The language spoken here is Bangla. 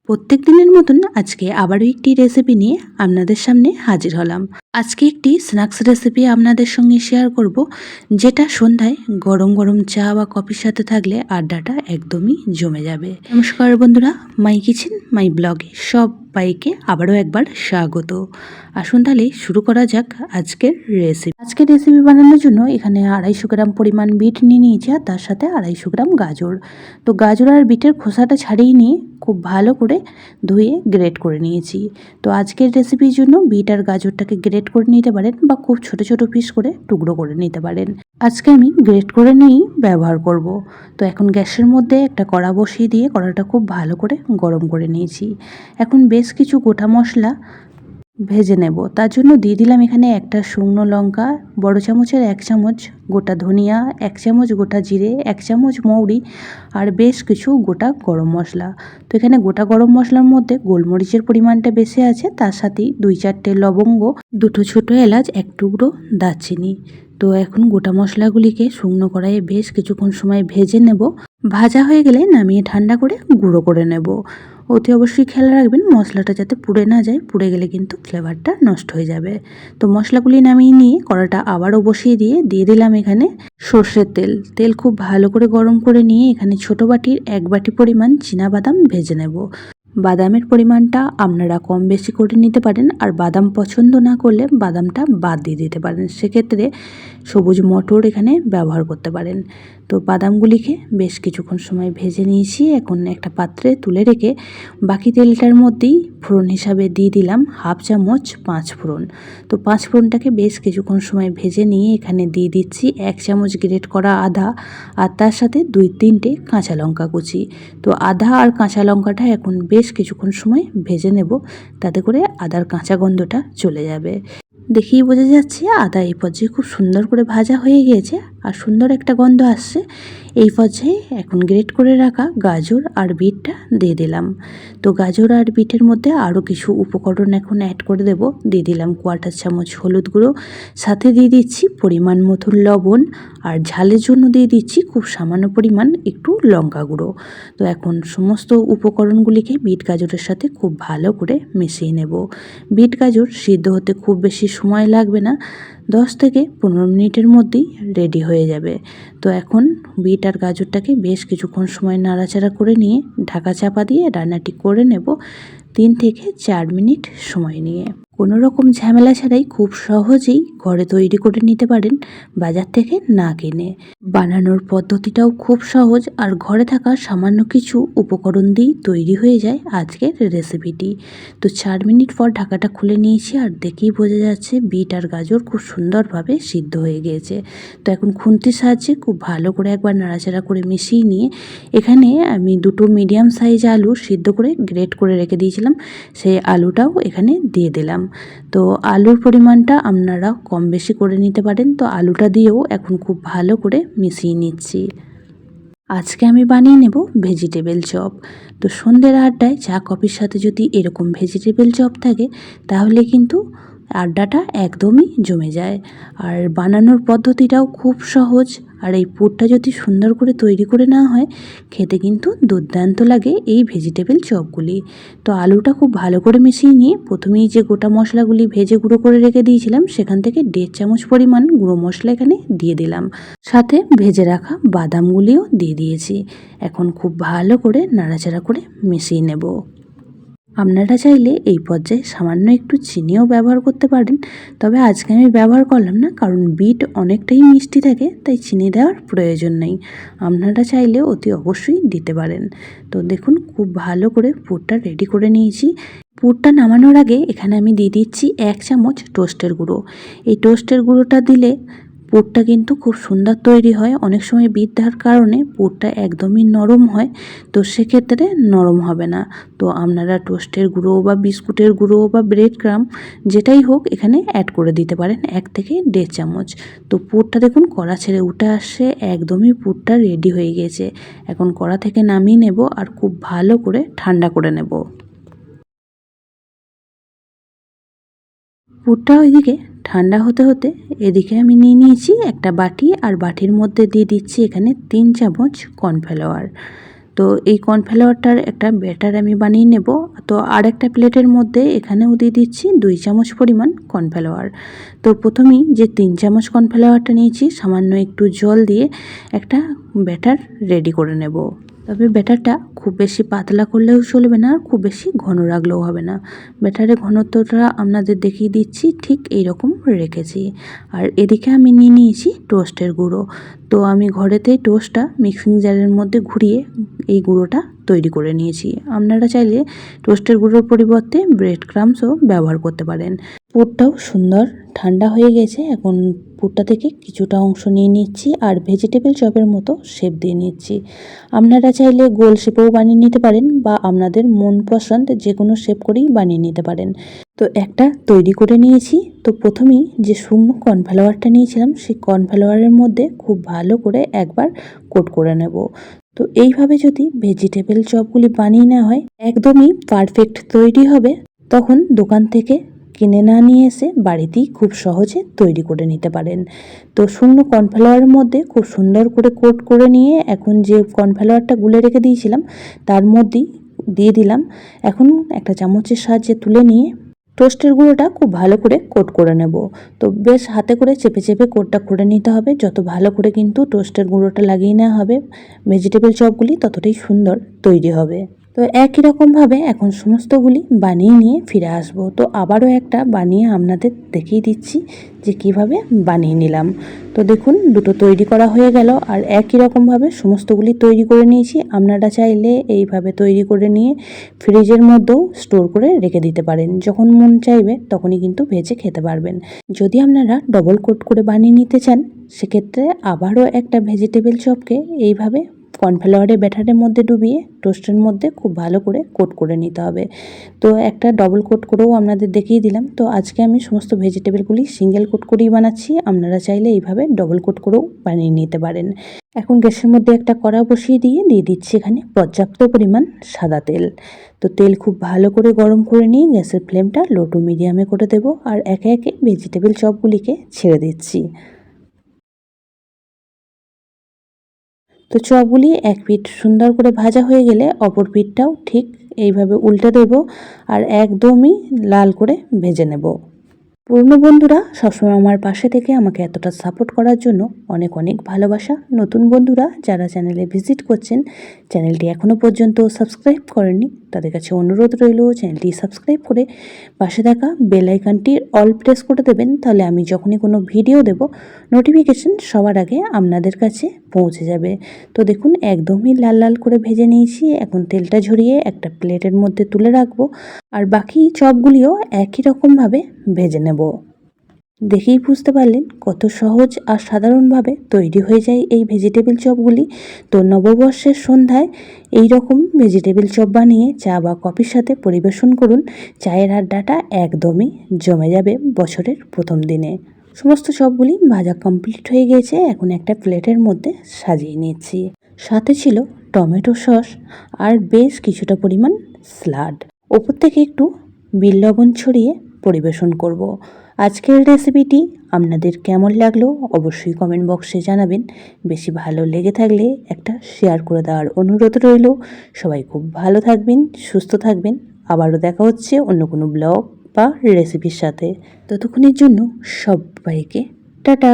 প্রত্যেক দিনের মতন আজকে আবারও একটি রেসিপি নিয়ে আপনাদের সামনে হাজির হলাম। আজকে একটি স্ন্যাক্স রেসিপি আপনাদের সঙ্গে শেয়ার করব, যেটা সন্ধ্যায় গরম গরম চা বা কফির সাথে থাকলে আড্ডাটা একদমই জমে যাবে। নমস্কার বন্ধুরা, মাই কিচেন মাই ব্লগে সবাইকে আবারও একবার স্বাগত। আসুন তাহলে শুরু করা যাক আজকের রেসিপি। আজকের রেসিপি বানানোর জন্য এখানে 250 গ্রাম পরিমাণ বিট নিয়ে নিয়েছি, আর তার সাথে 250 গ্রাম গাজর। তো গাজর আর বিটের খোসাটা ছাড়িয়ে নিয়ে খুব ভালো করে ধুয়ে গ্রেট করে নিয়েছি। তো আজকের রেসিপির জন্য বিট আর গাজরটাকে গ্রেট করে নিতে পারেন, বা খুব ছোট ছোট পিস করে টুকরো করে নিতে পারেন। আজকে আমি গ্রেট করে নিয়েই ব্যবহার করব। তো এখন গ্যাসের মধ্যে একটা কড়া বসিয়ে দিয়ে কড়াটা খুব ভালো করে গরম করে নিয়েছি। এখন বেশ কিছু গোটা মশলা ভেজে নেব। তার জন্য দিয়ে দিলাম এখানে একটা শুকনো লঙ্কা, বড় চামচের 1 চামচ গোটা ধনিয়া, 1 চামচ গোটা জিরে, 1 চামচ মৌরি, আর বেশ কিছু গোটা গরম মশলা। তো এখানে গোটা গরম মশলার মধ্যে গোলমরিচের পরিমাণটা বেশি আছে, তার সাথেই 2-4টে লবঙ্গ, 2টো ছোটো এলাচ, 1 টুকরো দারচিনি। তো এখন গোটা মশলাগুলিকে শুকনো কড়াইয়ে বেশ কিছুক্ষণ সময় ভেজে নেব। ভাজা হয়ে গেলে নামিয়ে ঠান্ডা করে গুঁড়ো করে নেব। অতি অবশ্যই খেয়াল রাখবেন মশলাটা যাতে পুড়ে না যায়, পুড়ে গেলে কিন্তু ফ্লেভারটা নষ্ট হয়ে যাবে। তো মশলাগুলি নামিয়ে নিয়ে কড়াটা আবারও বসিয়ে দিয়ে দিলাম এখানে সর্ষের তেল। তেল খুব ভালো করে গরম করে নিয়ে এখানে ছোটো বাটির 1 বাটি পরিমাণ চীনাবাদাম ভেজে নেব। বাদামের পরিমাণটা আপনারা কম বেশি করে নিতে পারেন, আর বাদাম পছন্দ না করলে বাদামটা বাদ দিয়ে দিতে পারেন। সেক্ষেত্রে সবুজ মটর এখানে ব্যবহার করতে পারেন। তো বাদামগুলিকে বেশ কিছুক্ষণ সময় ভেজে নিয়েছি। এখন একটা পাত্রে তুলে রেখে বাকি তেলটার মধ্যেই ফোড়ন হিসাবে দিয়ে দিলাম 1/2 চামচ 5 ফোড়ন। তো 5 ফোড়নটাকে বেশ কিছুক্ষণ সময় ভেজে নিয়ে এখানে দিয়ে দিচ্ছি 1 চামচ গ্রেট করা আদা, আর তার সাথে 2-3টে কাঁচা লঙ্কা কুচি। তো আদা আর কাঁচা লঙ্কাটা এখন বেশ কিছুক্ষণ সময় ভেজে নেব, তাতে করে আদার কাঁচা গন্ধটা চলে যাবে। দেখেই বোঝা যাচ্ছে আদা এই পর্যায়ে খুব সুন্দর করে ভাজা হয়ে গিয়েছে, আর সুন্দর একটা গন্ধ আসছে। এই পর্যায়ে এখন গ্রেট করে রাখা গাজর আর বিটটা দিয়ে দিলাম। তো গাজর আর বিটের মধ্যে আরও কিছু উপকরণ এখন অ্যাড করে দেব। দিয়ে দিলাম 1/4 চামচ হলুদ গুঁড়ো, সাথে দিয়ে দিচ্ছি পরিমাণ মতো লবণ, আর ঝালের জন্য দিয়ে দিচ্ছি খুব সামান্য পরিমাণ একটু লঙ্কা গুঁড়ো। তো এখন সমস্ত উপকরণগুলিকে বিট গাজরের সাথে খুব ভালো করে মিশিয়ে নেব। বিট গাজর সিদ্ধ হতে খুব বেশি সময় লাগবে না, 10 থেকে 15 মিনিটের মধ্যেই রেডি হয়ে যাবে। তো এখন বিট আর গাজরটাকে বেশ কিছুক্ষণ সময় নাড়াচাড়া করে নিয়ে ঢাকা চাপা দিয়ে রান্নাটি করে নেব 3 থেকে 4 মিনিট সময় নিয়ে। কোনো রকম ঝামেলা ছাড়াই খুব সহজেই ঘরে তৈরি করে নিতে পারেন, বাজার থেকে না কিনে। বানানোর পদ্ধতিটাও খুব সহজ, আর ঘরে থাকা সামান্য কিছু উপকরণ দিয়েই তৈরি হয়ে যায় আজকের রেসিপিটি। তো 4 মিনিট পর ঢাকাটা খুলে নিয়েছি, আর দেখেই বোঝা যাচ্ছে বিট আর গাজর খুব সুন্দরভাবে সিদ্ধ হয়ে গিয়েছে। তো এখন খুন্তির সাহায্যে খুব ভালো করে একবার নাড়াচাড়া করে মিশিয়ে নিয়ে এখানে আমি 2টো মিডিয়াম সাইজ আলু সিদ্ধ করে গ্রেট করে রেখে দিয়েছিলাম, সেই আলুটাও এখানে দিয়ে দিলাম। তো আলুর পরিমাণটা আপনারা কম বেশি করে নিতে পারেন। তো আলুটা দিয়েও এখন খুব ভালো করে মিশিয়ে নিচ্ছি। আজকে আমি বানিয়ে নেব ভেজিটেবল চপ। তো সন্ধ্যের আড্ডায় চা কফির সাথে যদি এরকম ভেজিটেবল চপ থাকে, তাহলে কিন্তু আড্ডাটা একদমই জমে যায়। আর বানানোর পদ্ধতিটাও খুব সহজ, আর এই পুরটা যদি সুন্দর করে তৈরি করে নেওয়া হয়, খেতে কিন্তু দুর্দান্ত লাগে এই ভেজিটেবল চপগুলি। তো আলুটা খুব ভালো করে মিশিয়ে নিয়ে প্রথমেই যে গোটা মশলাগুলি ভেজে গুঁড়ো করে রেখে দিয়েছিলাম, সেখান থেকে 1.5 চামচ পরিমাণ গুঁড়ো মশলা এখানে দিয়ে দিলাম, সাথে ভেজে রাখা বাদামগুলিও দিয়ে দিয়েছি। এখন খুব ভালো করে নাড়াচাড়া করে মিশিয়ে নেব। আপনারা চাইলে এই পর্যায়ে সামান্য একটু চিনিও ব্যবহার করতে পারেন, তবে আজকে আমি ব্যবহার করলাম না, কারণ বিট অনেকটাই মিষ্টি থাকে, তাই চিনি দেওয়ার প্রয়োজন নেই। আপনারা চাইলে অতি অবশ্যই দিতে পারেন। তো দেখুন খুব ভালো করে পুরটা রেডি করে নিয়েছি। পুরটা নামানোর আগে এখানে আমি দিয়ে দিচ্ছি 1 চামচ টোস্টের গুঁড়ো। এই টোস্টের গুঁড়োটা দিলে পুরটা কিন্তু খুব সুন্দর তৈরি হয়। অনেক সময় বিট দেওয়ার কারণে পুরটা একদমই নরম হয়, তো সেক্ষেত্রে নরম হবে না। তো আপনারা টোস্টের গুঁড়ো বা বিস্কুটের গুঁড়ো বা ব্রেড ক্রাম্ব যেটাই হোক এখানে অ্যাড করে দিতে পারেন 1 থেকে 1.5 চামচ। তো পুরটা দেখুন কড়া ছেড়ে উঠে আসছে, একদমই পুরটা রেডি হয়ে গিয়েছে। এখন কড়া থেকে নামিয়ে নেব, আর খুব ভালো করে ঠান্ডা করে নেব। পুরটা ওইদিকে ঠান্ডা হতে হতে এদিকে আমি নিয়ে নিয়েছি একটা বাটি, আর বাটির মধ্যে দিয়ে দিচ্ছি এখানে 3 চামচ কর্নফ্লাওয়ার। তো এই কর্নফ্লাওয়ারটার একটা ব্যাটার আমি বানিয়ে নেব। তো আর একটা প্লেটের মধ্যে এখানেও দিয়ে দিচ্ছি 2 চামচ পরিমাণ কর্নফ্লাওয়ার। তো প্রথমেই যে 3 চামচ কর্নফ্লাওয়ারটা নিয়েছি সামান্য একটু জল দিয়ে একটা ব্যাটার রেডি করে নেব। তবে ব্যাটারটা খুব বেশি পাতলা করলেও চলবে না, খুব বেশি ঘন রাখলেও হবে না। ব্যাটারের ঘনত্বটা আপনাদের দেখিয়ে দিচ্ছি, ঠিক এইরকম রেখেছি। আর এদিকে আমি নিয়ে নিয়েছি টোস্টের গুঁড়ো। তো আমি ঘরেতেই টোস্টটা মিক্সিং জারের মধ্যে ঘুরিয়ে এই গুঁড়োটা তৈরি করে নিয়েছি। আপনারা চাইলে টোস্টের গুঁড়োর পরিবর্তে ব্রেড ক্রাম্বসও ব্যবহার করতে পারেন। পুরটাও সুন্দর ঠান্ডা হয়ে গেছে। এখন পুরটা থেকে কিছুটা অংশ নিয়ে নিচ্ছি আর ভেজিটেবল চপের মতো শেপ দিয়ে নিচ্ছি। আপনারা চাইলে গোল শেপেও বানিয়ে নিতে পারেন বা আপনাদের মন পছন্দ যে কোনো শেপ করেই বানিয়ে নিতে পারেন। তো একটা তৈরি করে নিয়েছি। তো প্রথমেই যে শুকনো কর্নফ্লাওয়ারটা নিয়েছিলাম সেই কর্নফ্লাওয়ারের মধ্যে খুব ভালো করে একবার কোট করে নেব। তো এইভাবে যদি ভেজিটেবল চপগুলি বানিয়ে নেওয়া হয় একদমই পারফেক্ট তৈরি হবে। তখন দোকান থেকে কিনে না নিয়ে এসে বাড়িতেই খুব সহজে তৈরি করে নিতে পারেন। তো শুকনো কর্নফ্লাওয়ারের মধ্যে খুব সুন্দর করে কোট করে নিয়ে এখন যে কর্নফ্লাওয়ারটা গুলে রেখে দিয়েছিলাম তার মধ্যেই দিয়ে দিলাম। এখন একটা চামচের সাহায্যে তুলে নিয়ে টোস্টের গুঁড়োটা খুব ভালো করে কোট করে নেব। তো বেশ হাতে করে চেপে চেপে কোটটা করে নিতে হবে। যত ভালো করে কিন্তু টোস্টের গুঁড়োটা লাগিয়ে নেওয়া হবে ভেজিটেবল চপগুলি ততটাই সুন্দর তৈরি হবে। তো একই রকমভাবে এখন সমস্তগুলি বানিয়ে নিয়ে ফিরে আসব। তো আবারও একটা বানিয়ে আপনাদের দেখিয়ে দিচ্ছি যে কিভাবে বানিয়ে নিলাম। তো দেখুন দুটো তৈরি করা হয়ে গেল আর একই রকমভাবে সমস্তগুলি তৈরি করে নিয়েছি। আপনারা চাইলে এইভাবে তৈরি করে নিয়ে ফ্রিজের মধ্যেও স্টোর করে রেখে দিতে পারেন। যখন মন চাইবে তখনই কিন্তু ভেজে খেতে পারবেন। যদি আপনারা ডবল কোট করে বানিয়ে নিতে চান সেক্ষেত্রে আবারও একটা ভেজিটেবল চপকে এইভাবে কর্নফ্লাওয়ারের ব্যাটারের মধ্যে ডুবিয়ে টোস্টের মধ্যে খুব ভালো করে কোট করে নিতে হবে। তো একটা ডবল কোট করেও আপনাদের দেখিয়ে দিলাম। তো আজকে আমি সমস্ত ভেজিটেবলগুলি সিঙ্গেল কোট করেই বানাচ্ছি। আপনারা চাইলে এইভাবে ডবল কোট করেও বানিয়ে নিতে পারেন। এখন গ্যাসের মধ্যে একটা কড়া বসিয়ে দিয়ে দিচ্ছি এখানে পর্যাপ্ত পরিমাণ সাদা তেল। তো তেল খুব ভালো করে গরম করে নিয়ে গ্যাসের ফ্লেমটা লো টু মিডিয়ামে করে দেবো আর একে একে ভেজিটেবল চপগুলিকে ছেড়ে দিচ্ছি। তো চপগুলি এক পিঠ সুন্দর করে ভাজা হয়ে গেলে অপর পিঠটাও ঠিক এইভাবে উল্টে দেব আর একদমই লাল করে ভেজে নেব। পুরনো বন্ধুরা সবসময় আমার পাশে থেকে আমাকে এতটা সাপোর্ট করার জন্য অনেক অনেক ভালোবাসা। নতুন বন্ধুরা যারা চ্যানেলে ভিজিট করছেন, চ্যানেলটি এখনও পর্যন্ত সাবস্ক্রাইব করেননি তাদের কাছে অনুরোধ রইল চ্যানেলটি সাবস্ক্রাইব করে পাশে থাকা বেল আইকনটির অল প্রেস করে দেবেন। তাহলে আমি যখনই কোনো ভিডিও দেব নোটিফিকেশন সবার আগে আপনাদের কাছে পৌঁছে যাবে। তো দেখুন একদমই লাল লাল করে ভেজে নিয়েছি। এখন তেলটা ঝরিয়ে একটা প্লেটের মধ্যে তুলে রাখবো আর বাকি চপগুলিও একই রকমভাবে ভেজে নেব। দেখেই বুঝতে পারলেন কত সহজ আর সাধারণভাবে তৈরি হয়ে যায় এই ভেজিটেবল চপগুলি। তো নববর্ষের সন্ধ্যায় এই রকম ভেজিটেবল চপ বানিয়ে চা বা কফির সাথে পরিবেশন করুন। চায়ের আড্ডাটা একদমই জমে যাবে বছরের প্রথম দিনে। সমস্ত চপগুলি ভাজা কমপ্লিট হয়ে গেছে। এখন একটা প্লেটের মধ্যে সাজিয়ে নিচ্ছি। সাথে ছিল টমেটো সস আর বেশ কিছুটা পরিমাণ স্যালাড। ওপর থেকে একটু বিট লবণ ছড়িয়ে পরিবেশন করব। আজকের রেসিপিটি আপনাদের কেমন লাগলো অবশ্যই কমেন্ট বক্সে জানাবেন। বেশি ভালো লেগে থাকলে একটা শেয়ার করে দেওয়ার অনুরোধ রইল। সবাই খুব ভালো থাকবেন, সুস্থ থাকবেন। আবারও দেখা হচ্ছে অন্য কোনো ব্লগ বা রেসিপির সাথে। ততক্ষণের জন্য সবাইকে টাটা।